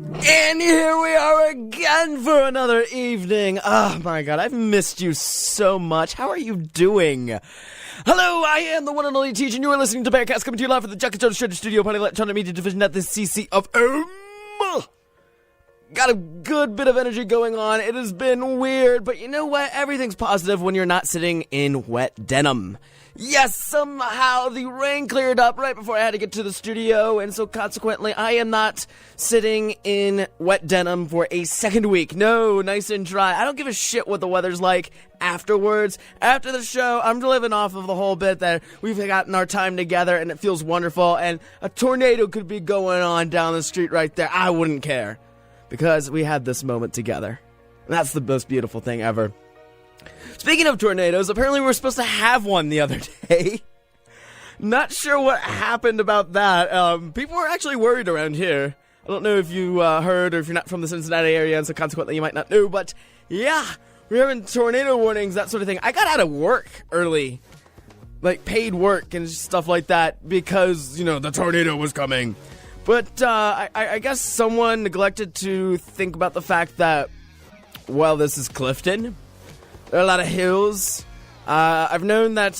And here we are again for another evening. Oh my god, I've missed you so much. How are you doing? Hello, I am the one and only Teej, and you are listening to Bearcast, coming to you live from the Junkie Jones Shredder Studio, part of Electronic Media Division at the CC of Got a good bit of energy going on. It has been weird, but you know what? Everything's positive when you're not sitting in wet denim. Yes, somehow the rain cleared up right before I had to get to the studio, and so consequently, I am not sitting in wet denim for a second week. No, nice and dry. I don't give a shit what the weather's like afterwards. After the show, I'm living off of the whole bit that we've gotten our time together, and it feels wonderful, and a tornado could be going on down the street right there. I wouldn't care, because we had this moment together. And that's the most beautiful thing ever. Speaking of tornadoes, apparently we were supposed to have one the other day. Not sure what happened about that. People were actually worried around here. I don't know if you heard, or if you're not from the Cincinnati area, and so consequently you might not know, but yeah, we're having tornado warnings, that sort of thing. I got out of work early, like paid work and stuff like that, because, you know, the tornado was coming. But I guess someone neglected to think about the fact that, well, this is Clifton. There are a lot of hills. I've known that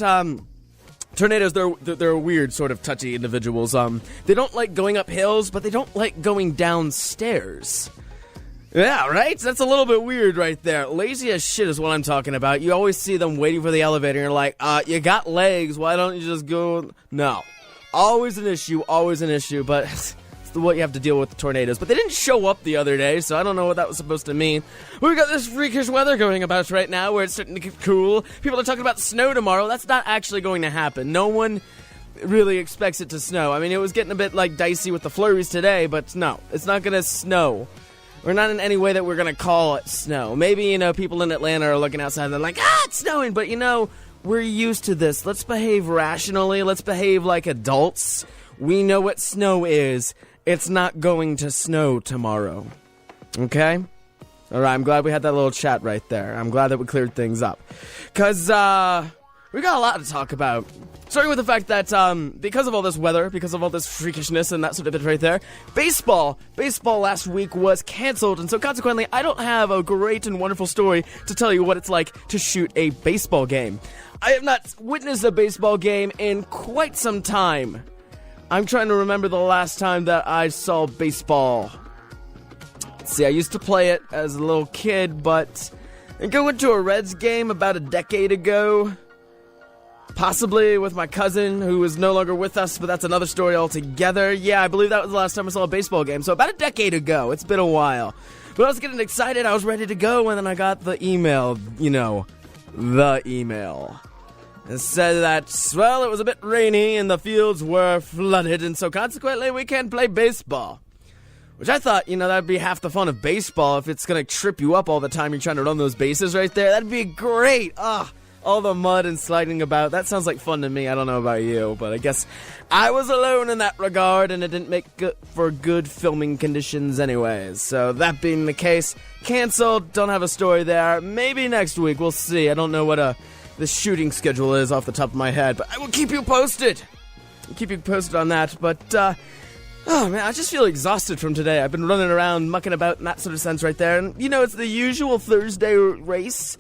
tornadoes, they're weird sort of touchy individuals. They don't like going up hills, but they don't like going downstairs. Yeah, right? That's a little bit weird right there. Lazy as shit is what I'm talking about. You always see them waiting for the elevator, and you're like, you got legs, why don't you just go? No. Always an issue, but it's what you have to deal with the tornadoes. But they didn't show up the other day, so I don't know what that was supposed to mean. We've got this freakish weather going about right now where it's starting to get cool. People are talking about snow tomorrow. That's not actually going to happen. No one really expects it to snow. I mean, it was getting a bit like dicey with the flurries today, but no, it's not going to snow. We're not in any way that we're going to call it snow. Maybe, you know, people in Atlanta are looking outside and they're like, it's snowing, but you know, we're used to this. Let's behave rationally. Let's behave like adults. We know what snow is. It's not going to snow tomorrow. Okay? Alright, I'm glad we had that little chat right there. I'm glad that we cleared things up. Because, we got a lot to talk about. Starting with the fact that, because of all this weather, because of all this freakishness and that sort of bit right there, baseball last week was canceled, and so consequently, I don't have a great and wonderful story to tell you what it's like to shoot a baseball game. I have not witnessed a baseball game in quite some time. I'm trying to remember the last time that I saw baseball. See, I used to play it as a little kid, but I went to a Reds game about a decade ago. Possibly with my cousin, who is no longer with us, but that's another story altogether. Yeah, I believe that was the last time I saw a baseball game, so about a decade ago. It's been a while. But I was getting excited, I was ready to go, and then I got the email, the email. It said that, well, it was a bit rainy and the fields were flooded, and so consequently we can't play baseball. Which I thought, that'd be half the fun of baseball if it's gonna trip you up all the time you're trying to run those bases right there. That'd be great! All the mud and sliding about. That sounds like fun to me. I don't know about you, but I guess I was alone in that regard, and it didn't make for good filming conditions anyways. So that being the case, canceled, don't have a story there. Maybe next week, we'll see. I don't know what the shooting schedule is off the top of my head, but I will keep you posted. I'll keep you posted on that, but, oh man, I just feel exhausted from today. I've been running around, mucking about in that sort of sense right there, and, it's the usual Thursday race.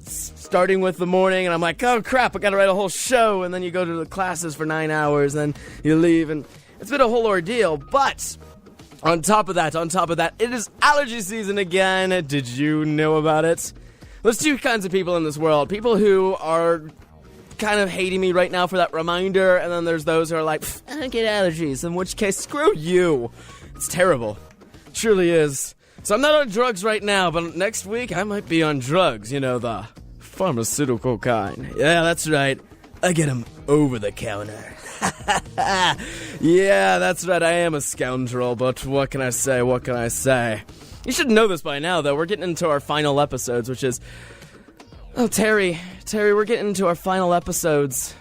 Starting with the morning, and I'm like, oh crap, I gotta write a whole show, and then you go to the classes for 9 hours, and then you leave, and it's been a whole ordeal, but on top of that, it is allergy season again. Did you know about it? There's two kinds of people in this world. People who are kind of hating me right now for that reminder, and then there's those who are like, I don't get allergies, in which case, screw you. It's terrible. It truly is. So I'm not on drugs right now, but next week I might be on drugs, the pharmaceutical kind. Yeah, that's right. I get them over the counter. Yeah, that's right, I am a scoundrel, but what can I say? You should know this by now, though. We're getting into our final episodes, which is... Oh, Terry, we're getting into our final episodes.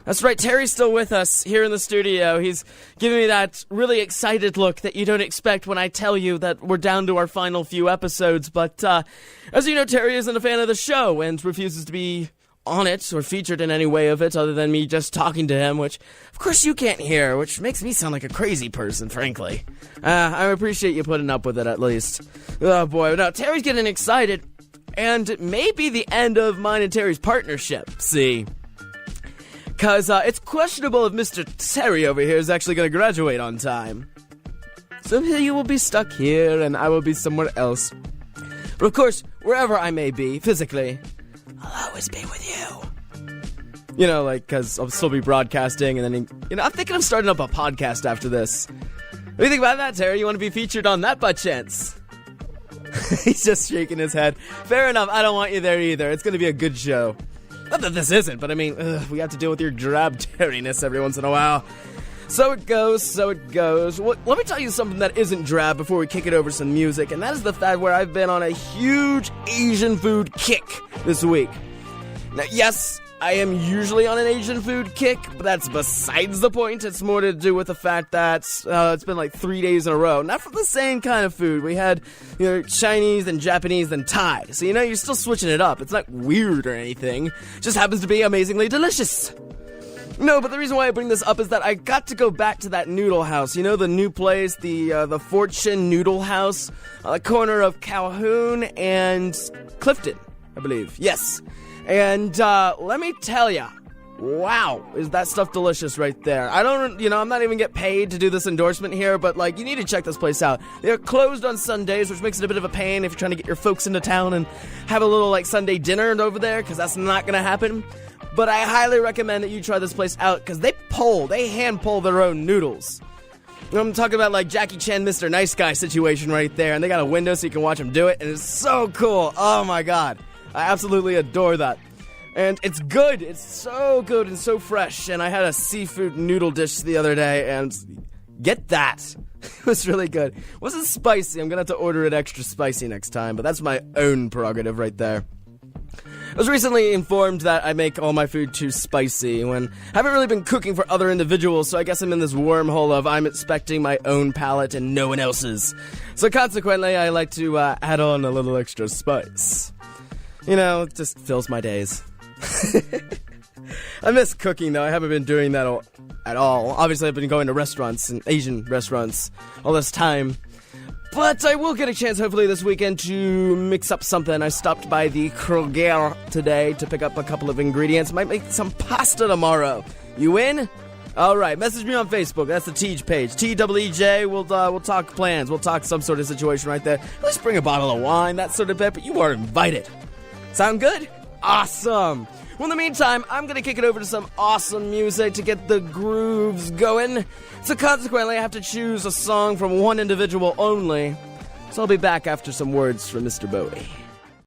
That's right, Terry's still with us here in the studio. He's giving me that really excited look that you don't expect when I tell you that we're down to our final few episodes. But, as you know, Terry isn't a fan of the show and refuses to be on it or featured in any way of it other than me just talking to him, which, of course, you can't hear, which makes me sound like a crazy person, frankly. I appreciate you putting up with it, at least. Oh, boy. Now, Terry's getting excited, and it may be the end of mine and Terry's partnership, see? Because it's questionable if Mr. Terry over here is actually going to graduate on time. So you will be stuck here, and I will be somewhere else. But of course, wherever I may be, physically, I'll always be with you. You know, like, because I'll still be broadcasting, and then, I'm thinking of starting up a podcast after this. What do you think about that, Terry? You want to be featured on that by chance? He's just shaking his head. Fair enough, I don't want you there either. It's going to be a good show. Not that this isn't, but I mean, we have to deal with your drab Terry-ness every once in a while. So it goes. Well, let me tell you something that isn't drab before we kick it over some music, and that is the fact where I've been on a huge Asian food kick this week. Now, yes, I am usually on an Asian food kick, but that's besides the point. It's more to do with the fact that it's been like 3 days in a row. Not for the same kind of food. We had, Chinese, then Japanese, then Thai. So, you're still switching it up. It's not weird or anything. It just happens to be amazingly delicious. No, but the reason why I bring this up is that I got to go back to that noodle house. You know, the new place, the Fortune Noodle House, on the corner of Calhoun and Clifton, I believe. Yes. And, let me tell ya, wow, is that stuff delicious right there. I'm not even get paid to do this endorsement here, but, you need to check this place out. They're closed on Sundays, which makes it a bit of a pain if you're trying to get your folks into town and have a little, Sunday dinner over there, because that's not gonna happen. But I highly recommend that you try this place out, because they hand pull their own noodles. I'm talking about Jackie Chan, Mr. Nice Guy situation right there, and they got a window so you can watch them do it, and it's so cool. Oh my god. I absolutely adore that. And it's good. It's so good and so fresh. And I had a seafood noodle dish the other day, and get that. It was really good. It wasn't spicy. I'm going to have to order it extra spicy next time, but that's my own prerogative right there. I was recently informed that I make all my food too spicy when I haven't really been cooking for other individuals, so I guess I'm in this wormhole of I'm expecting my own palate and no one else's. So consequently, I like to add on a little extra spice. It just fills my days. I miss cooking, though. I haven't been doing that at all. Obviously, I've been going to restaurants and Asian restaurants all this time. But I will get a chance, hopefully, this weekend to mix up something. I stopped by the Kroger today to pick up a couple of ingredients. Might make some pasta tomorrow. You in? All right, message me on Facebook. That's the Teej page. TEEJ. We'll talk plans. We'll talk some sort of situation right there. Let's bring a bottle of wine, that sort of bit, but you are invited. Sound good? Awesome. Well, in the meantime, I'm going to kick it over to some awesome music to get the grooves going. So consequently, I have to choose a song from one individual only. So I'll be back after some words from Mr. Bowie.